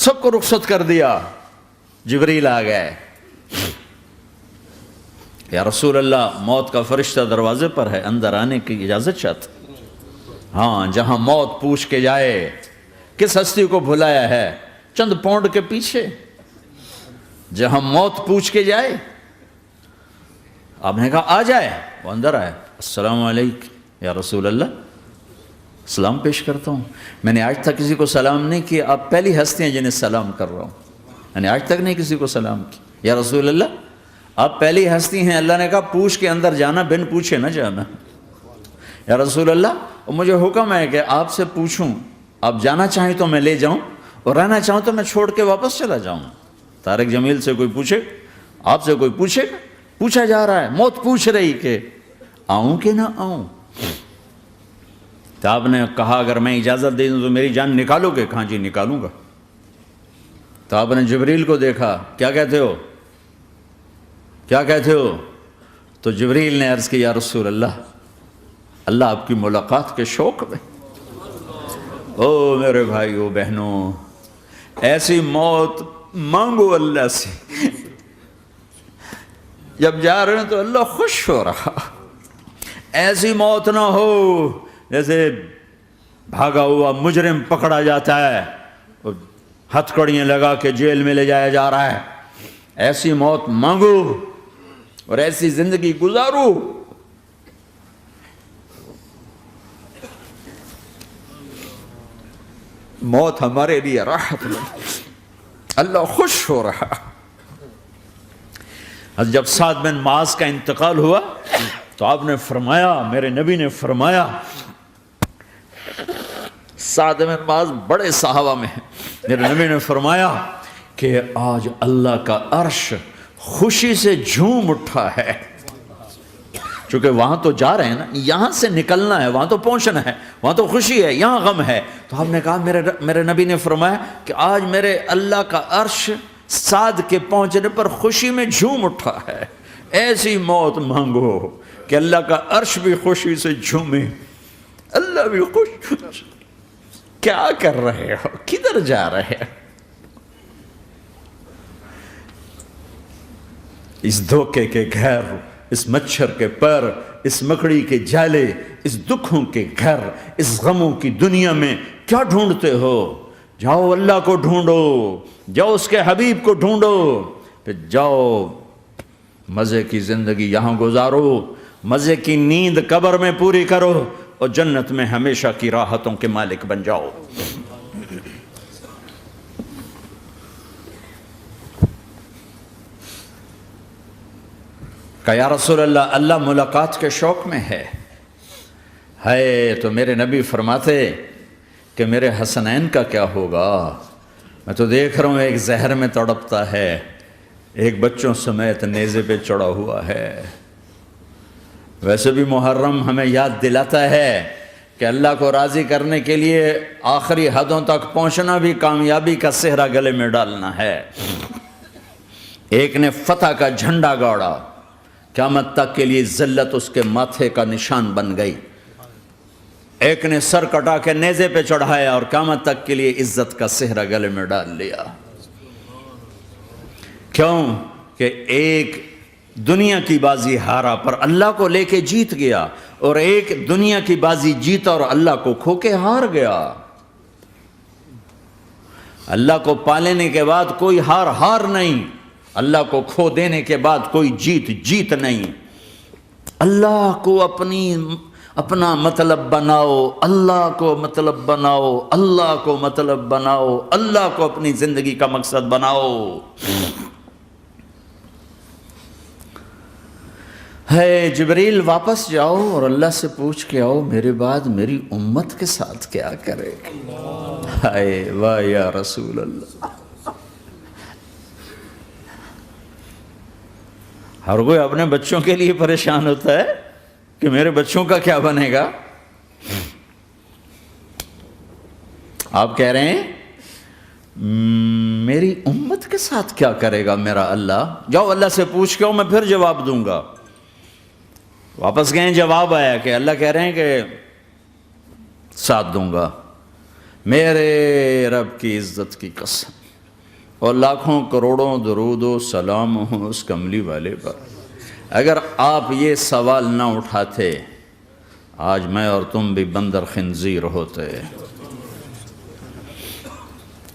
سب کو رخصت کر دیا. جبریل آ گئے. یا رسول اللہ موت کا فرشتہ دروازے پر ہے, اندر آنے کی اجازت چاہتا. ہاں, جہاں موت پوچھ کے جائے کس ہستی کو بھلایا ہے, چند پونڈ کے پیچھے جہاں موت پوچھ کے جائے. آپ نے کہا آ جائے, وہ اندر آئے. السلام علیکم یا رسول اللہ, سلام پیش کرتا ہوں. میں نے آج تک کسی کو سلام نہیں کیا, آپ پہلی ہستی ہیں جنہیں سلام کر رہا ہوں. میں نے آج تک نہیں کسی کو سلام کی. یا رسول اللہ آپ پہلی ہستی ہیں. اللہ نے کہا پوچھ کے اندر جانا, بن پوچھے نہ جانا. یا رسول اللہ مجھے حکم ہے کہ آپ سے پوچھوں, آپ جانا چاہیں تو میں لے جاؤں, اور رہنا چاہوں تو میں چھوڑ کے واپس چلا جاؤں. طارق جمیل سے کوئی پوچھے, آپ سے کوئی پوچھے, پوچھا جا رہا ہے, موت پوچھ رہی کہ آؤں کہ نہ آؤں. تو آپ نے کہا اگر میں اجازت دے دوں تو میری جان نکالو گے؟ کہاں جی نکالوں گا. تو آپ نے جبریل کو دیکھا, کیا کہتے ہو, کیا کہتے ہو؟ تو جبریل نے عرض کی یا رسول اللہ, اللہ آپ کی ملاقات کے شوق میں. او میرے بھائیو بہنوں, ایسی موت مانگو اللہ سے. جب جا رہے ہیں تو اللہ خوش ہو رہا. ایسی موت نہ ہو جیسے بھاگا ہوا مجرم پکڑا جاتا ہے, ہتھکڑیاں لگا کے جیل میں لے جایا جا رہا ہے. ایسی موت مانگو اور ایسی زندگی گزارو. موت ہمارے لیے راحت ہے, اللہ خوش ہو رہا. جب سعد بن معاذ کا انتقال ہوا تو آپ نے فرمایا, میرے نبی نے فرمایا, سعد بن معاذ بڑے صحابہ میں ہیں, میرے نبی نے فرمایا کہ آج اللہ کا عرش خوشی سے جھوم اٹھا ہے. چونکہ وہاں تو جا رہے ہیں نا, یہاں سے نکلنا ہے, وہاں تو پہنچنا ہے, وہاں تو خوشی ہے, یہاں غم ہے. تو آپ نے کہا, میرے نبی نے فرمایا کہ آج میرے اللہ کا عرش سعد کے پہنچنے پر خوشی میں جھوم اٹھا ہے. ایسی موت مانگو کہ اللہ کا عرش بھی خوشی سے جھومے, اللہ بھی خوش. کیا کر رہے ہو, کدھر جا رہے ہو؟ اس دھوکے کے گھر, اس مچھر کے پر, اس مکڑی کے جالے, اس دکھوں کے گھر, اس غموں کی دنیا میں کیا ڈھونڈتے ہو؟ جاؤ اللہ کو ڈھونڈو, جاؤ اس کے حبیب کو ڈھونڈو, پھر جاؤ مزے کی زندگی یہاں گزارو, مزے کی نیند قبر میں پوری کرو, اور جنت میں ہمیشہ کی راحتوں کے مالک بن جاؤ. کہ یا رسول اللہ, اللہ ملاقات کے شوق میں ہے. تو میرے نبی فرماتے کہ میرے حسنین کا کیا ہوگا؟ میں تو دیکھ رہا ہوں ایک زہر میں تڑپتا ہے, ایک بچوں سمیت نیزے پہ چڑھا ہوا ہے. ویسے بھی محرم ہمیں یاد دلاتا ہے کہ اللہ کو راضی کرنے کے لیے آخری حدوں تک پہنچنا بھی کامیابی کا صحرا گلے میں ڈالنا ہے. ایک نے فتح کا جھنڈا گاڑا, قیامت تک کے لیے ذلت اس کے ماتھے کا نشان بن گئی. ایک نے سر کٹا کے نیزے پہ چڑھایا اور قیامت تک کے لیے عزت کا صحرا گلے میں ڈال لیا. کیوں کہ ایک دنیا کی بازی ہارا پر اللہ کو لے کے جیت گیا, اور ایک دنیا کی بازی جیتا اور اللہ کو کھو کے ہار گیا. اللہ کو پالینے کے بعد کوئی ہار نہیں, اللہ کو کھو دینے کے بعد کوئی جیت نہیں. اللہ کو اپنا مطلب بناؤ, اللہ کو مطلب بناؤ, اللہ کو مطلب بناؤ, اللہ کو اپنی زندگی کا مقصد بناؤ. جبریل واپس جاؤ اور اللہ سے پوچھ کے آؤ میرے بعد میری امت کے ساتھ کیا کرے گا. واہ یا رسول اللہ. ہر کوئی اپنے بچوں کے لیے پریشان ہوتا ہے کہ میرے بچوں کا کیا بنے گا. آپ کہہ رہے ہیں میری امت کے ساتھ کیا کرے گا میرا اللہ. جاؤ اللہ سے پوچھ کے آؤ, میں پھر جواب دوں گا. واپس گئے, جواب آیا کہ اللہ کہہ رہے ہیں کہ ساتھ دوں گا. میرے رب کی عزت کی قسم, اور لاکھوں کروڑوں درود و سلام ہوں اس کملی والے پر۔ اگر آپ یہ سوال نہ اٹھاتے آج میں اور تم بھی بندر خنزیر ہوتے۔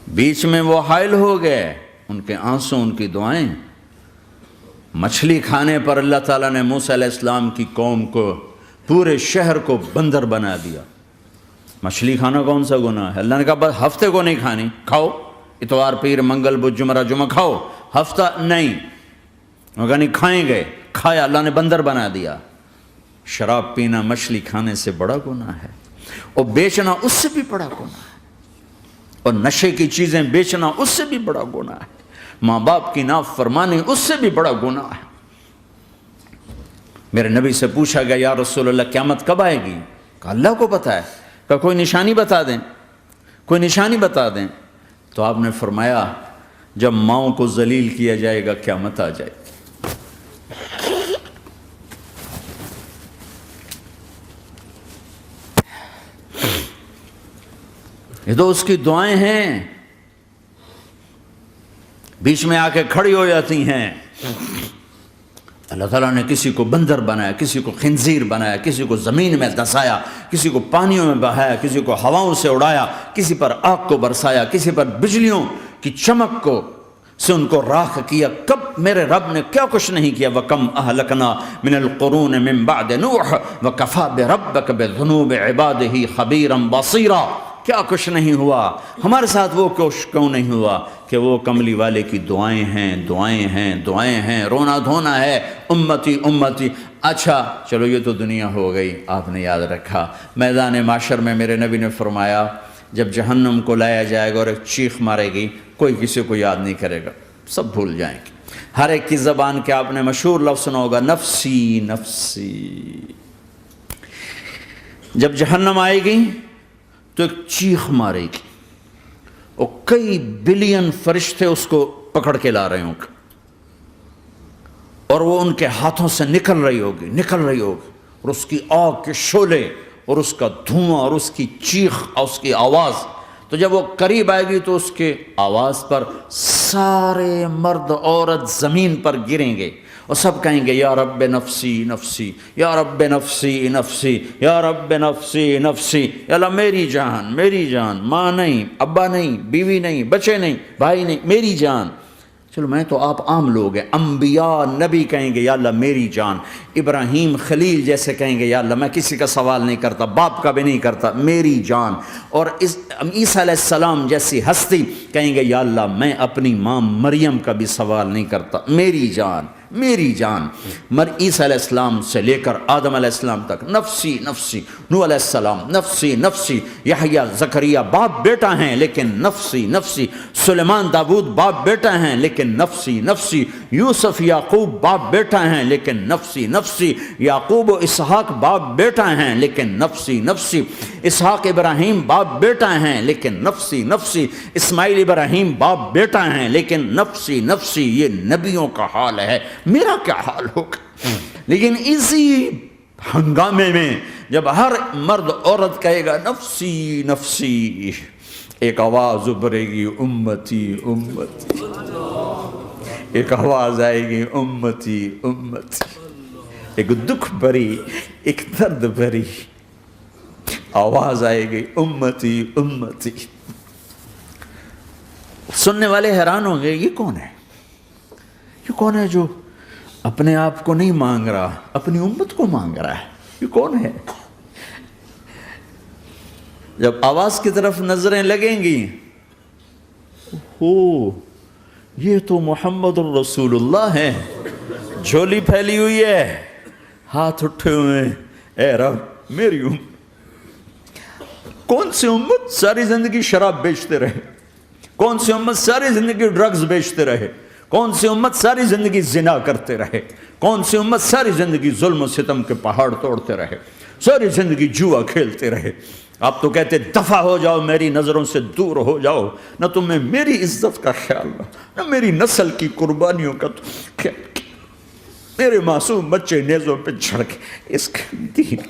بیچ میں وہ حائل ہو گئے، ان کے آنسو، ان کی دعائیں۔ مچھلی کھانے پر اللہ تعالیٰ نے موسیٰ علیہ السلام کی قوم کو، پورے شہر کو بندر بنا دیا۔ مچھلی کھانا کون سا گناہ ہے؟ اللہ نے کہا بس ہفتے کو نہیں کھانی، کھاؤ، اتوار پیر منگل بدھ جمعہ جمعہ کھاؤ، ہفتہ نہیں۔ وہ کہا نہیں کھائیں گے، کھایا، اللہ نے بندر بنا دیا۔ شراب پینا مچھلی کھانے سے بڑا گناہ ہے، اور بیچنا اس سے بھی بڑا گناہ ہے، اور نشے کی چیزیں بیچنا اس سے بھی بڑا گناہ ہے، ماں باپ کی نافرمانی اس سے بھی بڑا گناہ ہے۔ میرے نبی سے پوچھا گیا یا رسول اللہ قیامت کب آئے گی؟ کہا اللہ کو پتہ ہے۔ کہا کوئی نشانی بتا دیں، کوئی نشانی بتا دیں۔ تو آپ نے فرمایا جب ماؤں کو ذلیل کیا جائے گا قیامت آ جائے گی۔ یہ تو اس کی دعائیں ہیں، بیچ میں آ کے کھڑی ہو جاتی ہیں۔ اللہ تعالیٰ نے کسی کو بندر بنایا، کسی کو خنزیر بنایا، کسی کو زمین میں دسایا، کسی کو پانیوں میں بہایا، کسی کو ہواؤں سے اڑایا، کسی پر آگ کو برسایا، کسی پر بجلیوں کی چمک کو سے ان کو راکھ کیا۔ کب میرے رب نے کیا کچھ نہیں کیا۔ وَكَمْ أَهْلَكْنَا مِنَ الْقُرُونِ مِن بَعْدِ نُوحٍ وَكَفَىٰ بِرَبِّكَ بِذُنُوبِ عِبَادِهِ خَبِيرًا بَصِيرًا۔ کیا کچھ نہیں ہوا ہمارے ساتھ، وہ کچھ کیوں نہیں ہوا کہ وہ کملی والے کی دعائیں ہیں، دعائیں ہیں، دعائیں ہیں، رونا دھونا ہے، امتی امتی۔ اچھا چلو یہ تو دنیا ہو گئی، آپ نے یاد رکھا۔ میدان معاشر میں میرے نبی نے فرمایا جب جہنم کو لایا جائے گا اور ایک چیخ مارے گی، کوئی کسی کو یاد نہیں کرے گا، سب بھول جائیں گے۔ ہر ایک کی زبان کے آپ نے مشہور لفظ سنا ہوگا نفسی نفسی۔ جب جہنم آئے گی تو ایک چیخ مارے گی، اور کئی بلین فرشتے اس کو پکڑ کے لا رہے ہوں گے، اور وہ ان کے ہاتھوں سے نکل رہی ہوگی، اور اس کی آگ کے شعلے اور اس کا دھواں اور اس کی چیخ اور اس کی آواز۔ تو جب وہ قریب آئے گی تو اس کے آواز پر سارے مرد عورت زمین پر گریں گے، اور سب کہیں گے یا رب نفسی نفسی، یا رب نفسی نفسی، یا رب نفسی نفسی، یا اللہ میری جان، میری جان، ماں نہیں، ابا نہیں، بیوی نہیں، بچے نہیں، بھائی نہیں، میری جان۔ چلو میں تو آپ عام لوگ ہیں، انبیاء نبی کہیں گے یا اللہ میری جان، ابراہیم خلیل جیسے کہیں گے یا اللہ میں کسی کا سوال نہیں کرتا، باپ کا بھی نہیں کرتا، میری جان، اور عیسیٰ علیہ السلام جیسی ہستی کہیں گے یا اللہ میں اپنی ماں مریم کا بھی سوال نہیں کرتا، میری جان، میری جان۔ عیسیٰ علیہ السلام سے لے کر آدم علیہ السلام تک نفسی نفسی، نوح علیہ السلام نفسی نفسی، یحییٰ زکریا باپ بیٹا ہیں لیکن نفسی نفسی، سلیمان داؤد باپ بیٹا ہیں لیکن نفسی نفسی، یوسف یعقوب باپ بیٹا ہیں لیکن نفسی نفسی، یعقوب و اسحاق باپ بیٹا ہیں لیکن نفسی نفسی، اسحاق ابراہیم باپ بیٹا ہیں لیکن نفسی نفسی، اسماعیل ابراہیم باپ بیٹا ہیں لیکن نفسی نفسی۔ یہ نبیوں کا حال ہے، میرا کیا حال ہوگا؟ لیکن اسی ہنگامے میں جب ہر مرد عورت کہے گا نفسی نفسی، ایک آواز ابھرے گی امتی امتی، ایک آواز آئے گی امتی امتی، ایک دکھ بھری، ایک درد بھری آواز آئے گی امتی امتی۔ سننے والے حیران ہوں گے یہ کون ہے، یہ کون ہے جو اپنے آپ کو نہیں مانگ رہا، اپنی امت کو مانگ رہا ہے، یہ کون ہے؟ جب آواز کی طرف نظریں لگیں گی، یہ تو محمد الرسول اللہ ہے، جھولی پھیلی ہوئی ہے، ہاتھ اٹھے ہوئے ہیں، اے رب میری امت۔ کون سی امت ساری زندگی شراب بیچتے رہے، کون سی امت ساری زندگی ڈرگز بیچتے رہے، کون سی امت ساری زندگی زنا کرتے رہے، کون سی امت ساری زندگی ظلم و ستم کے پہاڑ توڑتے رہے، ساری زندگی جوا کھیلتے رہے۔ آپ تو کہتے دفع ہو جاؤ، میری نظروں سے دور ہو جاؤ، نہ تمہیں میری عزت کا خیال نہ میری نسل کی قربانیوں کا خیال، میرے معصوم بچے نیزوں پہ چڑھ کے اس کے دین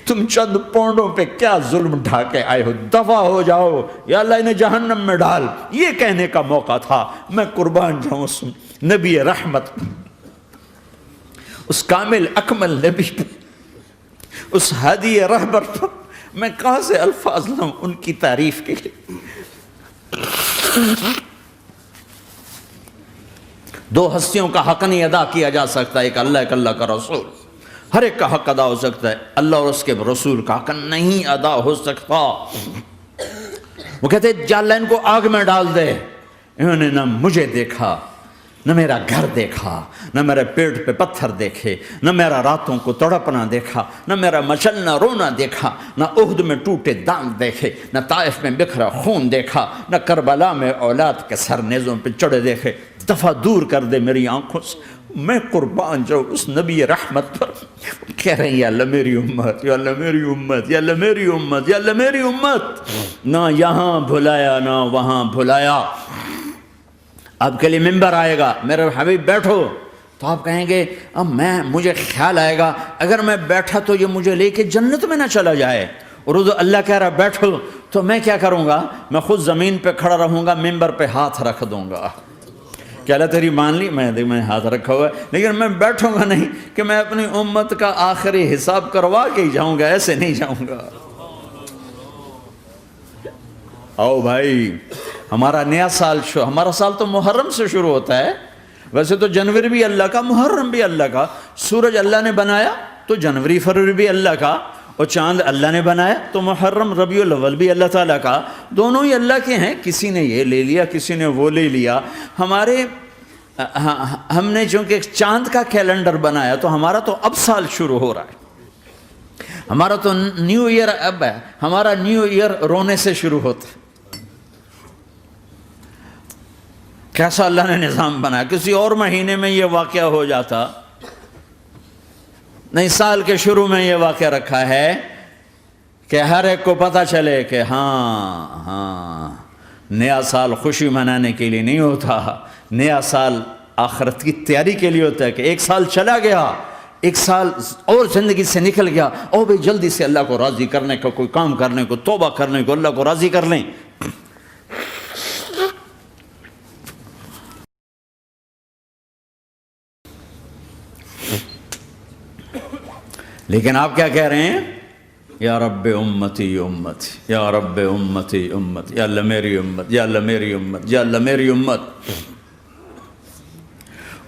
تم چند پونڈوں پہ کیا ظلم ڈھا کے آئے ہو، دفع ہو جاؤ یا اللہ انہیں جہنم میں ڈال، یہ کہنے کا موقع تھا۔ میں قربان جاؤں اس نبی رحمت، اس کامل اکمل نبی پر، اس ہادی رہبر پر میں کہاں سے الفاظ لاؤں ان کی تعریف کے لیے۔ دو ہستیوں کا حق نہیں ادا کیا جا سکتا، ایک اللہ، ایک اللہ کا رسول۔ ہر ایک کا حق ادا ہو سکتا ہے، اللہ اور اس کے رسول کا حق نہیں ادا ہو سکتا۔ وہ کہتے جا اللہ ان کو آگ میں ڈال دے۔ انہوں نے نہ مجھے دیکھا، نہ میرا گھر دیکھا، نہ میرے پیٹ پہ پتھر دیکھے، نہ میرا راتوں کو تڑپنا دیکھا، نہ میرا مچلنا رونا دیکھا، نہ احد میں ٹوٹے دانت دیکھے، نہ طائف میں بکھرا خون دیکھا، نہ کربلا میں اولاد کے سر نیزوں پہ چڑھے دیکھے۔ دفعہ دور کر دے میری آنکھوں سے، میں قربان جاؤں اس نبی رحمت پر۔ کہہ رہے ہیں یا اللہ میری امت، یا اللہ میری امت، یا اللہ میری امت، یا اللہ میری امت۔ نہ یہاں بھلایا نہ وہاں بھلایا۔ آپ کے لیے ممبر آئے گا، میرے حبیب بیٹھو، تو آپ کہیں گے اب مجھے خیال آئے گا اگر میں بیٹھا تو یہ مجھے لے کے جنت میں نہ چلا جائے، اور اللہ کہہ رہا بیٹھو تو میں کیا کروں گا؟ میں خود زمین پہ کھڑا رہوں گا، ممبر پہ ہاتھ رکھ دوں گا کہ اللہ تیری مان لی، میں ہاتھ رکھا ہوا ہے، لیکن میں بیٹھوں گا نہیں کہ میں اپنی امت کا آخری حساب کروا کے ہی جاؤں گا، ایسے نہیں جاؤں گا۔ آؤ بھائی، ہمارا نیا سال ہمارا سال تو محرم سے شروع ہوتا ہے، ویسے تو جنوری بھی اللہ کا، محرم بھی اللہ کا، سورج اللہ نے بنایا تو جنوری فروری بھی اللہ کا، اور چاند اللہ نے بنایا تو محرم ربیع الاول بھی اللہ تعالیٰ کا، دونوں ہی اللہ کے ہیں۔ کسی نے یہ لے لیا، کسی نے وہ لے لیا۔ ہم نے چونکہ چاند کا کیلنڈر بنایا تو ہمارا تو اب سال شروع ہو رہا ہے، ہمارا تو نیو ایئر اب ہے، ہمارا نیو ایئر رونے سے شروع ہوتا ہے۔ کیسا اللہ نے نظام بنایا، کسی اور مہینے میں یہ واقعہ ہو جاتا، نہیں سال کے شروع میں یہ واقعہ رکھا ہے کہ ہر ایک کو پتہ چلے کہ ہاں نیا سال خوشی منانے کے لیے نہیں ہوتا، نیا سال آخرت کی تیاری کے لیے ہوتا ہے کہ ایک سال چلا گیا، ایک سال اور زندگی سے نکل گیا، او بھئی جلدی سے اللہ کو راضی کرنے کا کوئی کام کرنے کو، توبہ کرنے کو، اللہ کو راضی کر لیں۔ لیکن آپ کیا کہہ رہے ہیں؟ یا رب امتی امت، یا رب امتی امت، یا اللہ میری امت، یا اللہ میری امت، یا اللہ میری امت۔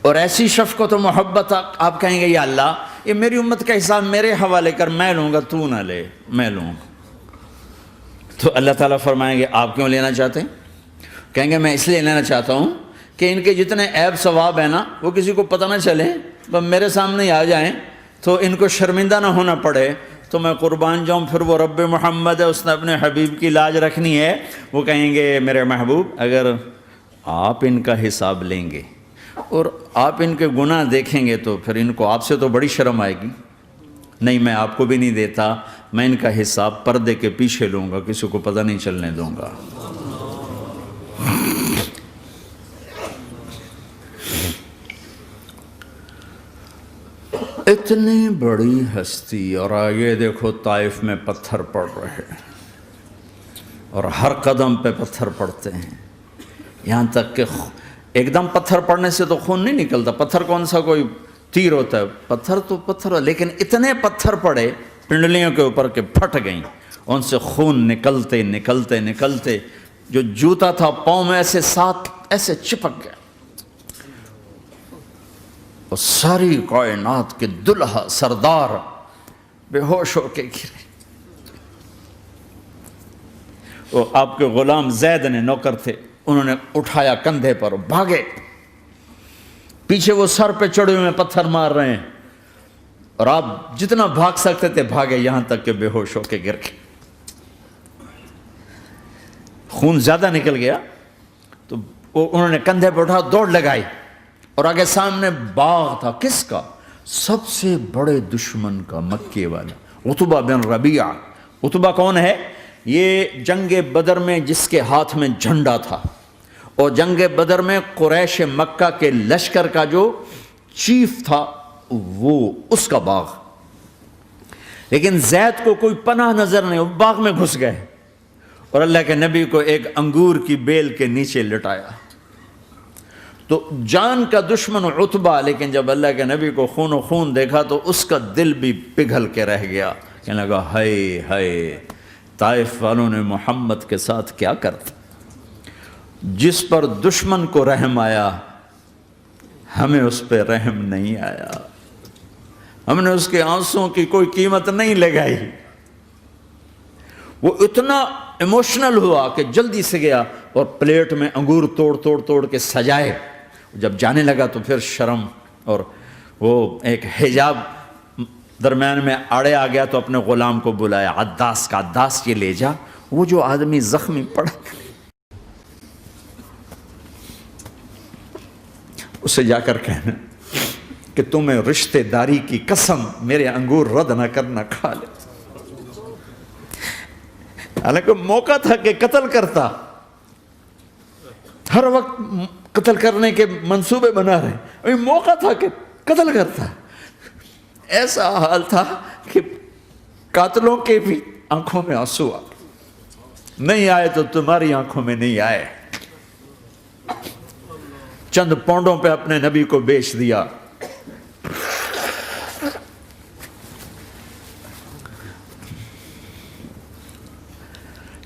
اور ایسی شفقت و محبت آپ کہیں گے یا اللہ یہ میری امت کا حساب میرے حوالے کر، میں لوں گا، تو نہ لے، میں لوں گا۔ تو اللہ تعالیٰ فرمائیں گے آپ کیوں لینا چاہتے ہیں؟ کہیں گے میں اس لیے لینا چاہتا ہوں کہ ان کے جتنے عیب ثواب ہیں نا وہ کسی کو پتہ نہ چلے، بس میرے سامنے ہی آ جائیں تو ان کو شرمندہ نہ ہونا پڑے، تو میں قربان جاؤں۔ پھر وہ رب محمد ہے، اس نے اپنے حبیب کی لاج رکھنی ہے، وہ کہیں گے میرے محبوب اگر آپ ان کا حساب لیں گے اور آپ ان کے گناہ دیکھیں گے تو پھر ان کو آپ سے تو بڑی شرم آئے گی، نہیں میں آپ کو بھی نہیں دیتا، میں ان کا حساب پردے کے پیچھے لوں گا، کسی کو پتہ نہیں چلنے دوں گا۔ اتنی بڑی ہستی، اور آگے دیکھو طائف میں پتھر پڑ رہے ہیں، اور ہر قدم پہ پتھر پڑتے ہیں، یہاں تک کہ ایک دم پتھر پڑنے سے تو خون نہیں نکلتا، پتھر کون سا کوئی تیر ہوتا ہے، پتھر تو پتھر، لیکن اتنے پتھر پڑے پنڈلیوں کے اوپر کہ پھٹ گئیں، ان سے خون نکلتے نکلتے نکلتے جو جوتا تھا پاؤں میں ایسے ساتھ ایسے چپک گیا، اور ساری کائنات کے دلہا سردار بے ہوش ہو کے گرے۔ وہ آپ کے غلام زید نے نوکر تھے، انہوں نے اٹھایا کندھے پر، بھاگے، پیچھے وہ سر پہ چڑھے ہوئے پتھر مار رہے ہیں، اور آپ جتنا بھاگ سکتے تھے بھاگے، یہاں تک کہ بے ہوش ہو کے گر گئے۔ خون زیادہ نکل گیا تو انہوں نے کندھے پہ اٹھا، دوڑ لگائی، اور آگے سامنے باغ تھا، کس کا؟ سب سے بڑے دشمن کا، مکے والا عتبہ بن ربیعہ۔ عتبہ کون ہے؟ یہ جنگ بدر میں جس کے ہاتھ میں جھنڈا تھا، اور جنگ بدر میں قریش مکہ کے لشکر کا جو چیف تھا وہ، اس کا باغ۔ لیکن زید کو کوئی پناہ نظر نہیں، وہ باغ میں گھس گئے اور اللہ کے نبی کو ایک انگور کی بیل کے نیچے لٹایا۔ تو جان کا دشمن عتبہ، لیکن جب اللہ کے نبی کو خون و خون دیکھا تو اس کا دل بھی پگھل کے رہ گیا، کہنے لگا ہائے ہائے، طائف والوں نے محمد کے ساتھ کیا کرتا۔ جس پر دشمن کو رحم آیا ہمیں اس پہ رحم نہیں آیا، ہم نے اس کے آنسوں کی کوئی قیمت نہیں لگائی۔ وہ اتنا ایموشنل ہوا کہ جلدی سے گیا اور پلیٹ میں انگور توڑ کے سجائے۔ جب جانے لگا تو پھر شرم اور وہ ایک حجاب درمیان میں آڑے آ گیا، تو اپنے غلام کو بلایا، عداس کا، عداس یہ لے جا وہ جو آدمی زخمی پڑا، اسے جا کر کہنا کہ تمہیں رشتہ داری کی قسم میرے انگور رد نہ کرنا، کھا لے۔ حالانکہ موقع تھا کہ قتل کرتا، ہر وقت قتل کرنے کے منصوبے بنا رہے، ابھی موقع تھا کہ قتل کرتا۔ ایسا حال تھا کہ قاتلوں کے بھی آنکھوں میں آنسو آ نہیں آئے تو تمہاری آنکھوں میں نہیں آئے۔ چند پونڈوں پہ اپنے نبی کو بیچ دیا۔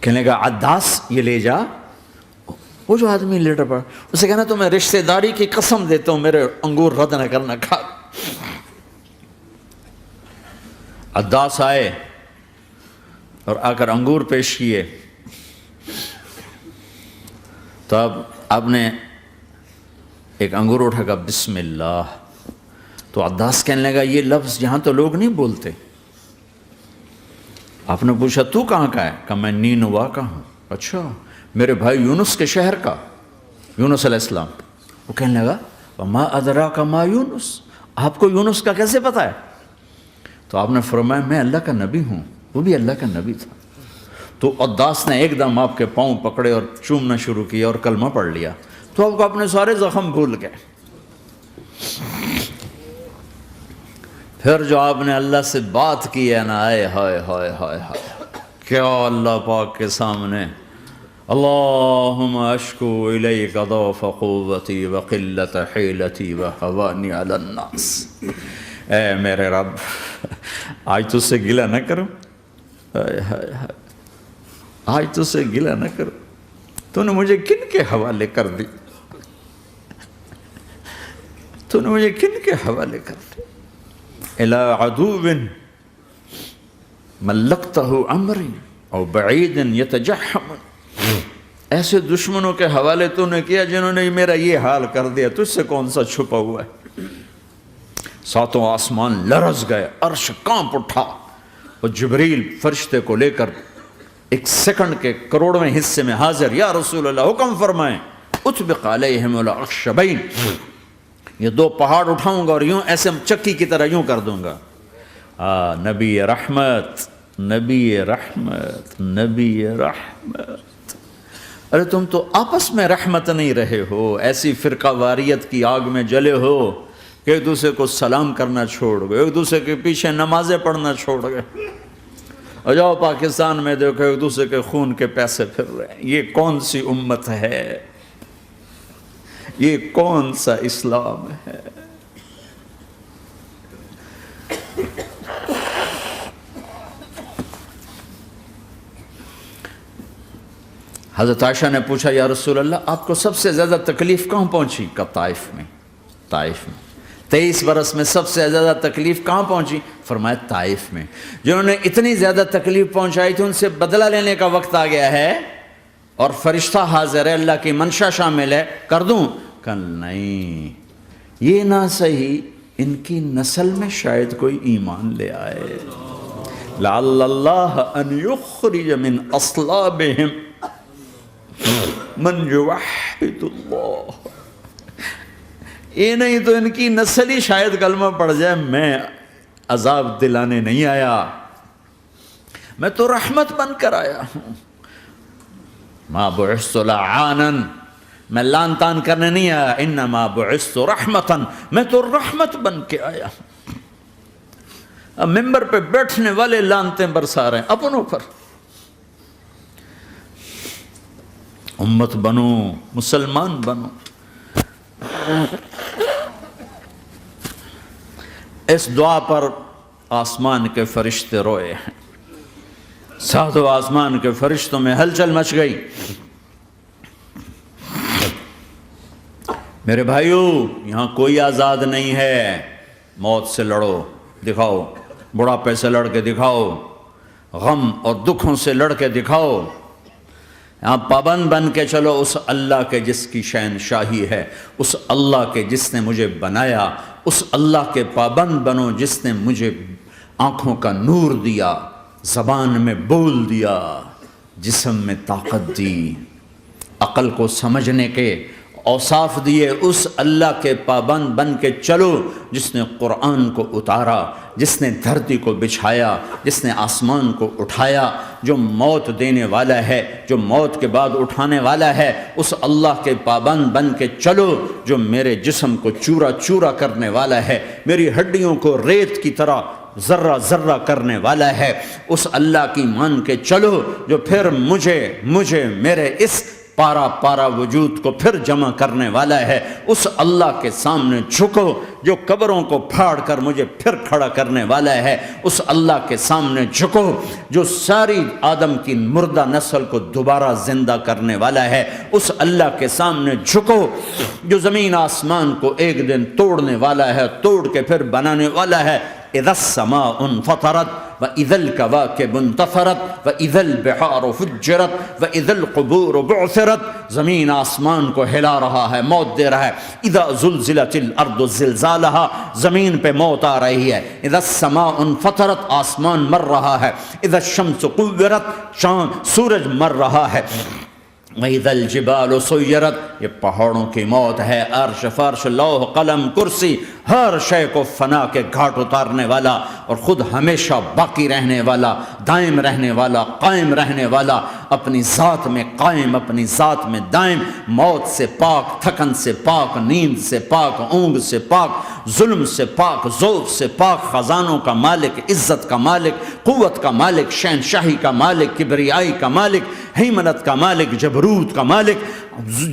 کہنے کا عداس یہ لے جا، وہ جو آدمی لیٹر پڑا، اسے کہنا تو میں رشتہ داری کی قسم دیتا ہوں میرے انگور رد نہ کرنا، کھا۔ عداس آئے اور آ کر انگور پیش کیے، تو اب آپ نے ایک انگور اٹھا کر بسم اللہ، تو عداس کہنے لگا یہ لفظ یہاں تو لوگ نہیں بولتے۔ آپ نے پوچھا تو کہاں کا ہے؟ کہا میں نینوا کا ہوں۔ اچھا، میرے بھائی یونس کے شہر کا، یونس علیہ السلام۔ وہ کہنے لگا وما ادراک ما یونس، آپ کو یونس کا کیسے پتا ہے؟ تو آپ نے فرمایا میں اللہ کا نبی ہوں، وہ بھی اللہ کا نبی تھا۔ تو عداس نے ایک دم آپ کے پاؤں پکڑے اور چومنا شروع کیا اور کلمہ پڑھ لیا، تو آپ کو اپنے سارے زخم بھول گئے۔ پھر جو آپ نے اللہ سے بات کی ہے نا، آئے ہائے ہائے ہائے ہائے، کیا اللہ پاک کے سامنے اللہم اشکو الیک ضعف قوتی وقلت حیلتی وہوانی علی الناس، اے میرے رب آج تجھ سے گلہ نہ کروں، آج تجھ سے گلہ نہ کروں، تو نے مجھے کن کے حوالے کر دی، تو نے مجھے کن کے حوالے کر دی، الی عدو ملکتہ امری او بعید یتجحم، ایسے دشمنوں کے حوالے تو نے کیا جنہوں نے میرا یہ حال کر دیا، تجھ سے کون سا چھپا ہوا ہے۔ ساتوں آسمان لرز گئے، عرش کانپ اٹھا، اور جبریل فرشتے کو لے کر ایک سیکنڈ کے کروڑویں حصے میں حاضر، یا رسول اللہ حکم فرمائیں اطبق علیہم الاخشبین، یہ دو پہاڑ اٹھاؤں گا اور یوں ایسے چکی کی طرح یوں کر دوں گا۔ نبی رحمت، نبی رحمت، نبی رحمت۔ ارے تم تو آپس میں رحمت نہیں رہے ہو، ایسی فرقہ واریت کی آگ میں جلے ہو کہ ایک دوسرے کو سلام کرنا چھوڑ گئے، ایک دوسرے کے پیچھے نمازیں پڑھنا چھوڑ گئے، اور جاؤ پاکستان میں دیکھو ایک دوسرے کے خون کے پیسے پھر رہے ہیں۔ یہ کون سی امت ہے؟ یہ کون سا اسلام ہے؟ حضرت عائشہ نے پوچھا یا رسول اللہ آپ کو سب سے زیادہ تکلیف کہاں پہنچی؟ کہا طائف میں، طائف میں۔ 23 برس میں سب سے زیادہ تکلیف کہاں پہنچی؟ فرمایا طائف میں۔ جنہوں نے اتنی زیادہ تکلیف پہنچائی تھی ان سے بدلہ لینے کا وقت آ گیا ہے، اور فرشتہ حاضر ہے، اللہ کی منشا شامل ہے، کر دوں؟ کہ نہیں، یہ نہ صحیح، ان کی نسل میں شاید کوئی ایمان لے آئے، لعل اللہ ان یخرج من اصلابہم من یوحد اللہ، یہ نہیں تو ان کی نسل ہی شاید کلمہ پڑھ جائے۔ میں عذاب دلانے نہیں آیا، میں تو رحمت بن کر آیا ہوں۔ ما بعثت لعانا، میں لان تان کرنے نہیں آیا، انما بعثت رحمتا، میں تو رحمت بن کے آیا ہوں۔ اب ممبر پہ بیٹھنے والے لانتیں برسا رہے ہیں اپنوں پر. امت بنو، مسلمان بنو. اس دعا پر آسمان کے فرشتے روئے ہیں. ساتوں آسمان کے فرشتوں میں ہلچل مچ گئی. میرے بھائیو، یہاں کوئی آزاد نہیں ہے. موت سے لڑو، دکھاؤ. بڑھاپے سے لڑ کے دکھاؤ. غم اور دکھوں سے لڑ کے دکھاؤ. یہاں پابند بن کے چلو اس اللہ کے جس کی شہنشاہی ہے، اس اللہ کے جس نے مجھے بنایا. اس اللہ کے پابند بنو جس نے مجھے آنکھوں کا نور دیا، زبان میں بول دیا، جسم میں طاقت دی، عقل کو سمجھنے کے اوصاف دیے. اس اللہ کے پابند بن کے چلو جس نے قرآن کو اتارا، جس نے دھرتی کو بچھایا، جس نے آسمان کو اٹھایا، جو موت دینے والا ہے، جو موت کے بعد اٹھانے والا ہے. اس اللہ کے پابند بن کے چلو جو میرے جسم کو چورا چورا کرنے والا ہے، میری ہڈیوں کو ریت کی طرح ذرہ ذرہ کرنے والا ہے. اس اللہ کی مان کے چلو جو پھر مجھے میرے اس پارا پارا وجود کو پھر جمع کرنے والا ہے. اس اللہ کے سامنے جھکو جو قبروں کو پھاڑ کر مجھے پھر کھڑا کرنے والا ہے. اس اللہ کے سامنے جھکو جو ساری آدم کی مردہ نسل کو دوبارہ زندہ کرنے والا ہے. اس اللہ کے سامنے جھکو جو زمین آسمان کو ایک دن توڑنے والا ہے، توڑ کے پھر بنانے والا ہے. اذا السماء انفطرت واذا الكواكب انتثرت واذا البحار فجرت واذا القبور بعثرت. زمین آسمان کو ہلا رہا ہے، موت دے رہا ہے. اذا زلزلت الارض زلزالها، زمین پہ موت آ رہی ہے. اذا السماء انفطرت، آسمان مر رہا ہے. اذا الشمس قورت، سورج مر رہا ہے. وَإِذَا الْجِبَالُ سُيِّرَتْ، یہ پہاڑوں کی موت ہے. عرش فرش لوح قلم کرسی ہر شے کو فنا کے گھاٹ اتارنے والا اور خود ہمیشہ باقی رہنے والا، دائم رہنے والا، قائم رہنے والا، اپنی ذات میں قائم، اپنی ذات میں دائم، موت سے پاک، تھکن سے پاک، نیند سے پاک، اونگ سے پاک، ظلم سے پاک، ذوق سے پاک، خزانوں کا مالک، عزت کا مالک، قوت کا مالک، شہنشاہی کا مالک، کبریائی کا مالک، ہیمنت کا مالک، جبروت کا مالک،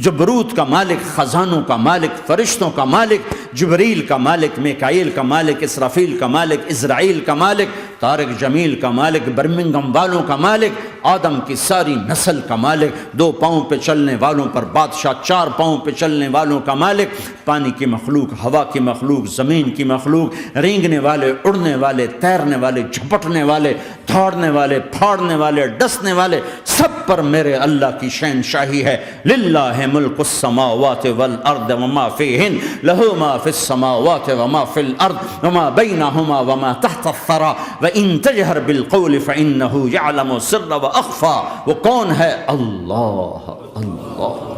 جبروت کا مالک، خزانوں کا مالک، فرشتوں کا مالک، جبریل کا مالک، میکائیل کا مالک، اسرافیل کا مالک، اسرائیل کا مالک، طارق جمیل کا مالک، برمنگم والوں کا مالک، آدم کی ساری نسل کا مالک، 2 پاؤں پہ چلنے والوں پر بادشاہ، 4 پاؤں پہ چلنے والوں کا مالک، پانی کی مخلوق، ہوا کی مخلوق، زمین کی مخلوق، رینگنے والے، اڑنے والے، تیرنے والے، جھپٹنے والے، دھاڑنے والے، پھاڑنے والے، ڈسنے والے، سب پر میرے اللہ کی شہنشاہی ہے. للہ ملک السماوات والارض وما فیہن، لہ ما فی السماوات وما فی الارض وما بینہما وما تحت الثری وان تجہر بالقول فانہ یعلم السر واخفی. وہ کون ہے؟ اللہ. اللہ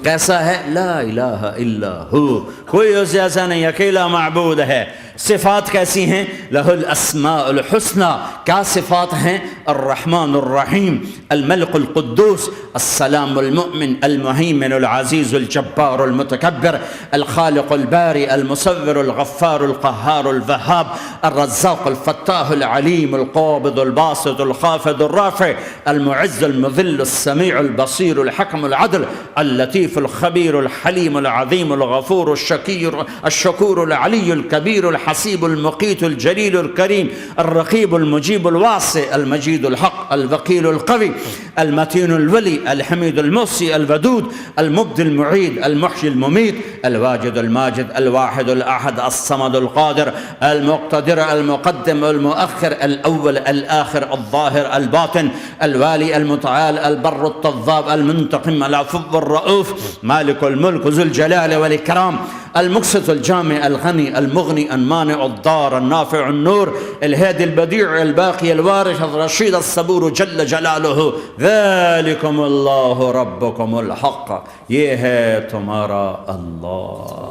کیسا ہے؟ لا الہ الا ہو، کوئی اس جیسا نہیں، اکیلا معبود ہے. صفات کیسی ہیں؟ لہ الاسماء الحسنى. کیا صفات ہیں؟ الرحمن الرحیم، الملک القدوس، السلام المؤمن، المہیمن العزیز الجبار المتکبر، الخالق الباری المصور الغفار القہار الوہاب، الرزاق الفتاح العلیم القابض الباسط الخافض الرافع، المعز المذل السمیع البصیر الحکم العدل، اللطیف الخبیر الحلیم العظیم الغفور الشکور العلی الکبیر الحسیب المقیت الجلیل الکریم، الرقیب المجیب الواسع، المجید الحق، الوکیل القوی، المتین الولی، الحمید المحصی، الودود، المبدی المعید، المحیی الممیت، الواجد الماجد، الواحد الاحد، الصمد القادر، المقتدر، المقدم، المؤخر، الاول، الاخر، الظاهر، الباطن، الوالي، المتعال، البر، التواب، المنتقم، العفو، الرؤوف، مالك الملك، ذو الجلال والإكرام، المقسط، الجامع، الغني، المغني، المانع، الضار، النافع، النور، الهادي، البديع، الباقي، الوارث، الرشيد، الصبور جل جلاله. ذلكم الله ربكم الحق، یہ ہے تمہارا اللہ.